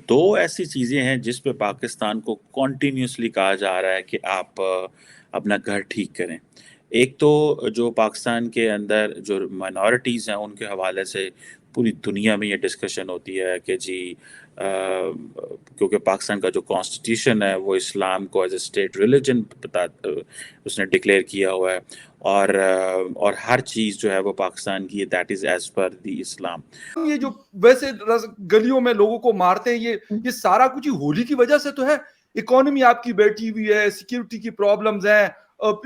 दो ऐसी चीज़ें हैं जिस पे पाकिस्तान को कॉन्टिन्यूसली कहा जा रहा है कि आप अपना घर ठीक करें। एक तो जो पाकिस्तान के अंदर जो माइनॉरिटीज़ हैं उनके हवाले से पूरी दुनिया में ये डिस्कशन होती है कि जी क्योंकि पाकिस्तान का जो कॉन्स्टिट्यूशन है वो इस्लाम को एज ए स्टेट रिलीजन उसने डिक्लेयर किया हुआ है। और हर चीज़ जो है वो पाकिस्तान की that is as per the Islam. ये जो वैसे गलियों में लोगों को मारते हैं, ये सारा कुछ होली की वजह से तो है। इकोनॉमी आपकी बैठी हुई है, सिक्योरिटी की प्रॉब्लम्स हैं,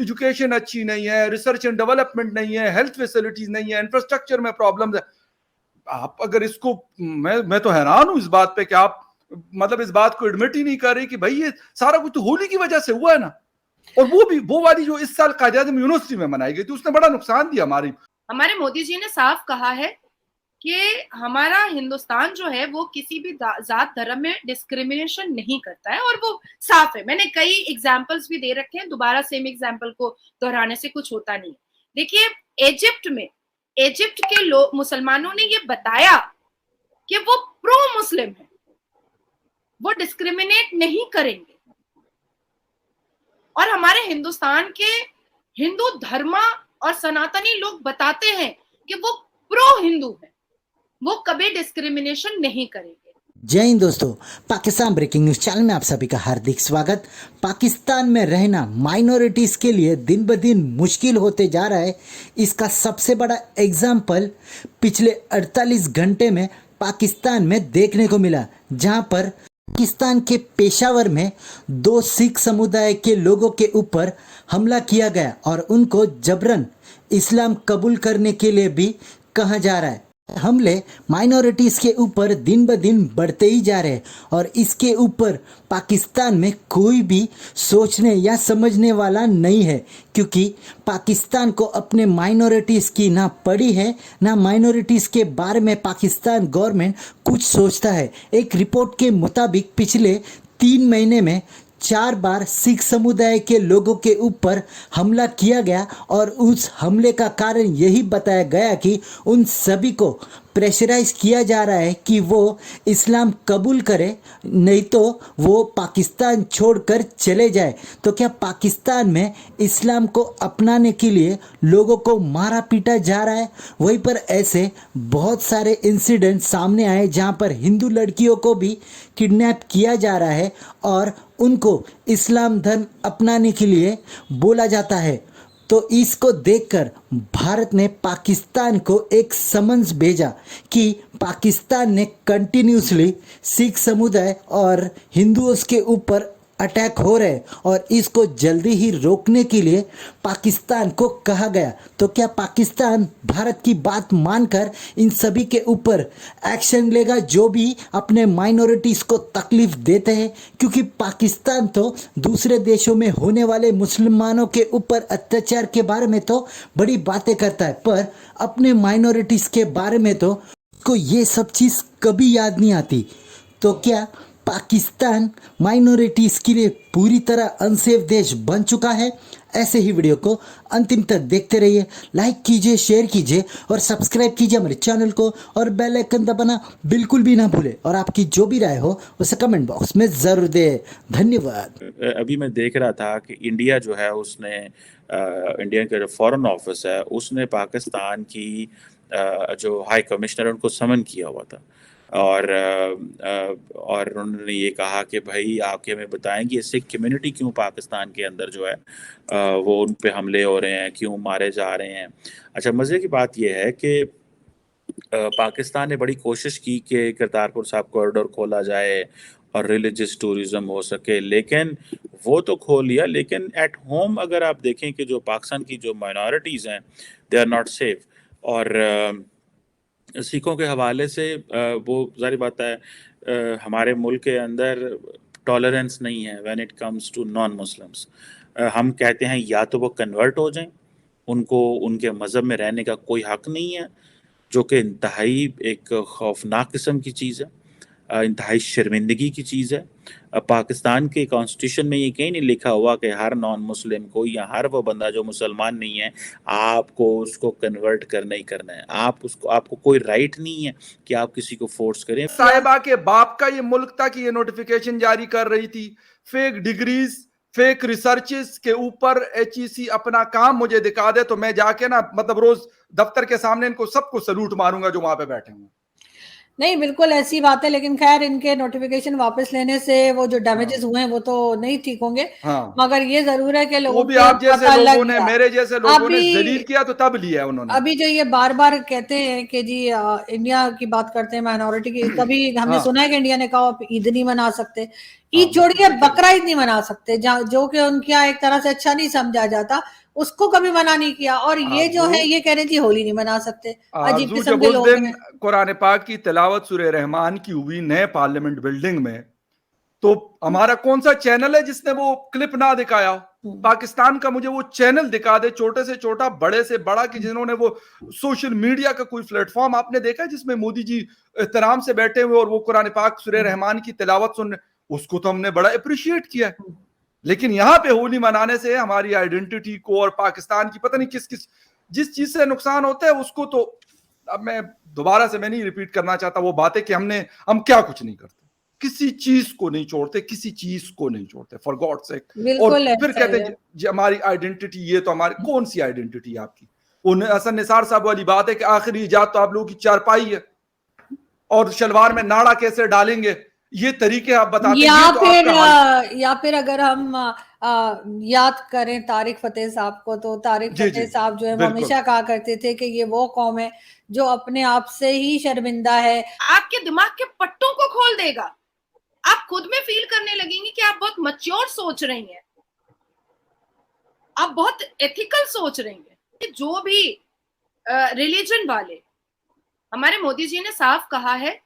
एजुकेशन अच्छी नहीं है, रिसर्च एंड डेवलपमेंट नहीं है, हेल्थ फैसिलिटीज नहीं है, इंफ्रास्ट्रक्चर में प्रॉब्लम्स है। आप अगर इसको मैं तो हैरान हूं इस बात पे कि आप मतलब इस बात को एडमिट ही नहीं कर रहे कि भाई ये सारा कुछ तो होली की वजह से हुआ है ना। और वो भी वो वाली जो इस साल कायद-ए-आज़म यूनिवर्सिटी में मनाई गई थी, उसने बड़ा नुकसान दिया हमारे मोदी जी ने साफ कहा है कि हमारा हिंदुस्तान जो है वो किसी भी जात धर्म में डिस्क्रिमिनेशन नहीं करता है, और वो साफ है। मैंने कई एग्जाम्पल्स भी दे रखे हैं, दोबारा सेम एग्जाम्पल को दोहराने से कुछ होता नहीं। देखिए, इजिप्ट के लोग मुसलमानों ने ये बताया कि वो प्रो मुस्लिम है, वो डिस्क्रिमिनेट नहीं करेंगे। और हमारे हिंदुस्तान के हिंदू धर्मा और सनातनी लोग बताते हैं कि वो प्रो हिंदू है, वो कभी डिस्क्रिमिनेशन नहीं करेंगे। जय हिंद दोस्तों, पाकिस्तान ब्रेकिंग न्यूज चैनल में आप सभी का हार्दिक स्वागत। पाकिस्तान में रहना माइनॉरिटीज के लिए दिन ब दिन मुश्किल होते जा रहा है। इसका सबसे बड़ा एग्जाम्पल पिछले 48 घंटे में पाकिस्तान में देखने को मिला, जहां पर पाकिस्तान के पेशावर में 2 सिख समुदाय के लोगों के ऊपर हमला किया गया और उनको जबरन इस्लाम कबूल करने के लिए भी कहा जा रहा है। हमले माइनॉरिटीज़ के ऊपर दिन ब दिन बढ़ते ही जा रहे हैं और इसके ऊपर पाकिस्तान में कोई भी सोचने या समझने वाला नहीं है, क्योंकि पाकिस्तान को अपने माइनॉरिटीज़ की ना पड़ी है, ना माइनॉरिटीज़ के बारे में पाकिस्तान गवर्नमेंट कुछ सोचता है। एक रिपोर्ट के मुताबिक पिछले 3 महीने में 4 बार सिख समुदाय के लोगों के ऊपर हमला किया गया और उस हमले का कारण यही बताया गया कि उन सभी को प्रेशराइज किया जा रहा है कि वो इस्लाम कबूल करे, नहीं तो वो पाकिस्तान छोड़कर चले जाए। तो क्या पाकिस्तान में इस्लाम को अपनाने के लिए लोगों को मारा पीटा जा रहा है? वहीं पर ऐसे बहुत सारे इंसिडेंट सामने आए जहां पर हिंदू लड़कियों को भी किडनैप किया जा रहा है और उनको इस्लाम धर्म अपनाने के लिए बोला जाता है। तो इसको देखकर भारत ने पाकिस्तान को एक समन्स भेजा कि पाकिस्तान ने कंटिन्यूसली सिख समुदाय और हिंदुओं के ऊपर अटैक हो रहे और इसको जल्दी ही रोकने के लिए पाकिस्तान को कहा गया। तो क्या पाकिस्तान भारत की बात मानकर इन सभी के ऊपर एक्शन लेगा जो भी अपने माइनॉरिटीज़ को तकलीफ देते हैं? क्योंकि पाकिस्तान तो दूसरे देशों में होने वाले मुसलमानों के ऊपर अत्याचार के बारे में तो बड़ी बातें करता है, पर अपने माइनॉरिटीज़ के बारे में तो उसको ये सब चीज़ कभी याद नहीं आती। तो क्या पाकिस्तान माइनॉरिटीज़ के लिए पूरी तरह अनसेफ देश बन चुका है? ऐसे ही वीडियो को अंतिम तक देखते रहिए, लाइक कीजिए, शेयर कीजिए और सब्सक्राइब कीजिए हमारे चैनल को और बेल आइकन दबाना बिल्कुल भी ना भूलें। और आपकी जो भी राय हो उसे कमेंट बॉक्स में ज़रूर दें। धन्यवाद। अभी मैं देख रहा था कि इंडिया जो है उसने इंडिया का जो फॉरेन ऑफिस है उसने पाकिस्तान की जो हाई कमिश्नर है उनको समन किया हुआ था और उन्होंने ये कहा कि भाई आके हमें बताएं कि सिख कम्युनिटी क्यों पाकिस्तान के अंदर जो है वो उन पे हमले हो रहे हैं, क्यों मारे जा रहे हैं। अच्छा, मज़े की बात यह है कि पाकिस्तान ने बड़ी कोशिश की कि करतारपुर साहिब कॉरिडोर खोला जाए और रिलीजियस टूरिज्म हो सके, लेकिन वो तो खोल लिया, लेकिन एट होम अगर आप देखें कि जो पाकिस्तान की जो माइनॉरिटीज़ हैं दे आर नॉट सेफ। और सिखों के हवाले से वो ज़ाहिर बात है हमारे मुल्क के अंदर टॉलरेंस नहीं है when it comes to non Muslims. हम कहते हैं या तो वो कन्वर्ट हो जाएं, उनको उनके मज़हब में रहने का कोई हक नहीं है, जो कि इंतहाई एक खौफनाक किस्म की चीज़ है। इंतहाई शर्मिंदगी की चीज़ है। पाकिस्तान के कॉन्स्टिट्यूशन में ये कहीं नहीं लिखा हुआ कि हर नॉन मुस्लिम को या हर वो बंदा जो मुसलमान नहीं है आपको उसको कन्वर्ट करना ही करना है। आपको कोई राइट नहीं है कि आप किसी को फोर्स करें। साहिबा के बाप का ये मुल्क था कि ये नोटिफिकेशन जारी कर रही थी, फेक डिग्रीज, फेक रिसर्चेस के ऊपर HEC अपना काम मुझे दिखा दे तो मैं जाके ना मतलब रोज दफ्तर के सामने इनको सबको सलूट मारूंगा जो वहां पे बैठे हुए। नहीं, बिल्कुल ऐसी बात है, लेकिन खैर इनके नोटिफिकेशन वापस लेने से वो जो डैमेजेस हुए हैं वो तो नहीं ठीक होंगे। हाँ, मगर ये जरूर है कि वो लोगों भी को आप जैसे पता लग लोगों ने, गया। मेरे जैसे लोगों ने अभी जलील किया तो तब लिया उन्होंने। अभी जो ये बार बार कहते हैं कि जी इंडिया की बात करते हैं माइनॉरिटी की, कभी हमने हाँ, सुना है कि इंडिया ने कहा आप ईद नहीं मना सकते, हाँ, ईद छोड़िए बिल्कुल। बकरा ईद नहीं मना सकते, जो कि उनके यहाँ एक तरह से अच्छा नहीं समझा जाता, उसको कभी मना नहीं किया। और ये जो आरजू है ये कह रहे जी होली नहीं मना सकते, अजीब आरजू किस्म जब के उस लोग दिन हैं। कुरान पाक की तिलावत सूरह रहमान की हुई नए पार्लियामेंट बिल्डिंग में, तो हमारा कौन सा चैनल है जिसने वो क्लिप ना दिखाया हो? पाकिस्तान का मुझे वो चैनल दिखा दे, छोटे से छोटा बड़े से बड़ा, कि जिन्होंने वो सोशल मीडिया का कोई प्लेटफॉर्म आपने देखा जिसमें मोदी जी एहतराम से बैठे हुए और वो कुरान पाक सूरह रहमान की तिलावत सुन रहे? उसको तो हमने बड़ा अप्रिशिएट किया है। लेकिन यहाँ पे होली मनाने से हमारी आइडेंटिटी को और पाकिस्तान की पता नहीं किस किस जिस चीज से नुकसान होता है उसको, तो अब मैं दोबारा से मैं नहीं रिपीट करना चाहता वो बातें कि हम क्या कुछ नहीं करते, किसी चीज को नहीं छोड़ते, किसी चीज को नहीं छोड़ते फॉर गॉड सेक। और बिल्कुल फिर ऐसा कहते ही है। हैं हमारी आइडेंटिटी, ये तो हमारी कौन सी आइडेंटिटी है आपकी? उन हसन निसार साहब वाली बात है कि आखिरी इजाद तो आप लोगों की चारपाई है और शलवार में नाड़ा कैसे डालेंगे, ये तरीके आप बताते हैं, ये तो आपका हाल। या फिर अगर हम याद करें तारिक फतेह साहब को, तो तारिक जी, फतेह जी, साहब जो है वो बिल्कुल। हमेशा कहा करते थे कि ये वो कौम है जो अपने आप से ही शर्मिंदा है। आपके दिमाग के पट्टों को खोल देगा। आप खुद में फील करने लगेंगे कि आप बहुत मैच्योर सोच रही हैं, आप बहुत एथिकल सोच रही हैं। जो भी रिलीजन वाले, हमारे मोदी जी ने साफ कहा है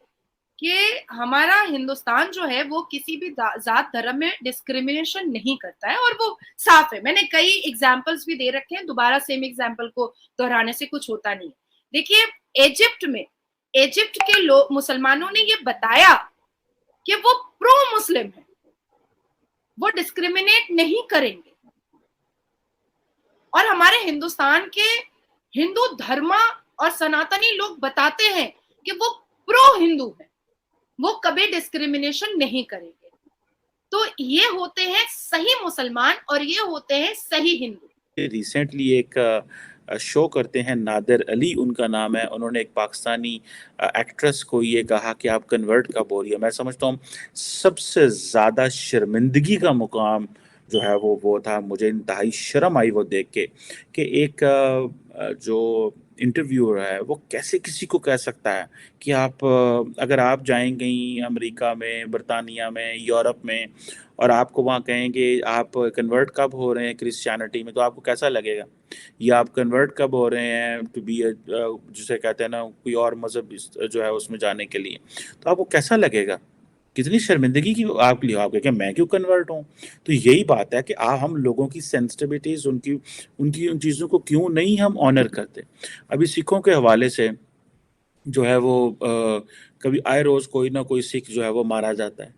कि हमारा हिंदुस्तान जो है वो किसी भी जात धर्म में डिस्क्रिमिनेशन नहीं करता है, और वो साफ है। मैंने कई एग्जांपल्स भी दे रखे हैं, दोबारा सेम एग्जांपल को दोहराने से कुछ होता नहीं। देखिए, इजिप्ट के लोग, मुसलमानों ने ये बताया कि वो प्रो मुस्लिम है, वो डिस्क्रिमिनेट नहीं करेंगे। और हमारे हिंदुस्तान के हिंदू धर्मा और सनातनी लोग बताते हैं कि वो प्रो हिंदू है, वो कभी डिस्क्रिमिनेशन नहीं करेंगे। तो ये होते हैं सही मुसलमान और ये होते हैं सही हिंदू। रिसेंटली एक शो करते हैं, नादिर अली उनका नाम है, उन्होंने एक पाकिस्तानी एक्ट्रेस को ये कहा कि आप कन्वर्ट कब हो रही है। मैं समझता हूँ सबसे ज़्यादा शर्मिंदगी का मुकाम जो है वो था, मुझे इंतहाई शर्म आई वो देख के कि एक जो इंटरव्यूअर है वो कैसे किसी को कह सकता है कि आप अगर आप जाएंगे अमेरिका में, बरतानिया में, यूरोप में, और आपको वहाँ कहेंगे आप कन्वर्ट कब हो रहे हैं क्रिश्चियनिटी में, तो आपको कैसा लगेगा? या आप कन्वर्ट कब हो रहे हैं टू बी, जिसे कहते हैं ना कोई और मज़हब जो है उसमें जाने के लिए, तो आपको कैसा लगेगा? कितनी शर्मिंदगी की आपके लिए, आप कहें मैं क्यों कन्वर्ट हूँ? तो यही बात है कि हम लोगों की सेंसिटिविटीज़, उनकी उनकी उन चीज़ों को क्यों नहीं हम ऑनर करते। अभी सिखों के हवाले से जो है वो कभी आए रोज़ कोई ना कोई सिख जो है वो मारा जाता है।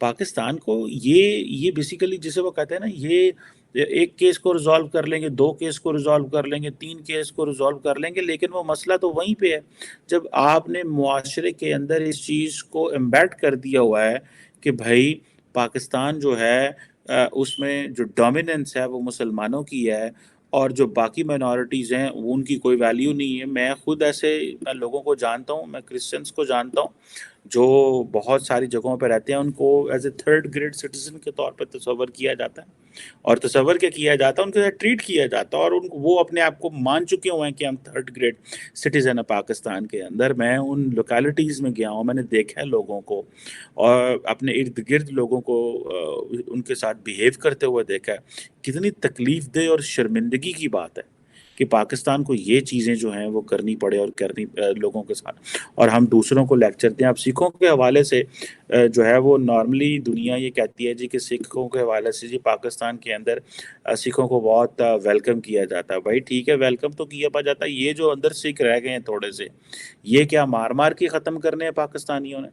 पाकिस्तान को ये बेसिकली जिसे वो कहते हैं ना, ये एक केस को रिजॉल्व कर लेंगे, 2 केस को रिजॉल्व कर लेंगे, 3 केस को रिजॉल्व कर लेंगे, लेकिन वो मसला तो वहीं पे है। जब आपने मुआशरे के अंदर इस चीज़ को एम्बेड कर दिया हुआ है कि भाई पाकिस्तान जो है उसमें जो डोमिनेंस है वो मुसलमानों की है और जो बाकी माइनॉरिटीज़ हैं वो उनकी कोई वैल्यू नहीं है। मैं खुद ऐसे लोगों को जानता हूँ, मैं क्रिश्चियंस को जानता हूँ जो बहुत सारी जगहों पे रहते हैं, उनको as a third grade citizen के तौर पे तस्वर किया जाता है, और तस्वर क्या किया जाता है, उनके साथ ट्रीट किया जाता है, और उनको वो अपने आप को मान चुके हुए हैं कि हम थर्ड ग्रेड सिटीजन है पाकिस्तान के अंदर। मैं उन लोकेलिटीज़ में गया हूँ, मैंने देखा है लोगों को और अपने इर्द गिर्द लोगों को उनके साथ बिहेव करते हुए देखा है। कितनी तकलीफ दे और शर्मिंदगी की बात है कि पाकिस्तान को ये चीज़ें जो हैं वो करनी पड़े और करनी लोगों के साथ, और हम दूसरों को लेक्चर दें। अब सिखों के हवाले से जो है वो नॉर्मली दुनिया ये कहती है जी कि सिखों के हवाले से जी पाकिस्तान के अंदर सिखों को बहुत वेलकम किया जाता है। भाई ठीक है, वेलकम तो किया जाता है, ये जो अंदर सिख रह गए हैं थोड़े से, ये क्या मार मार के ख़त्म करने हैं पाकिस्तानियों ने?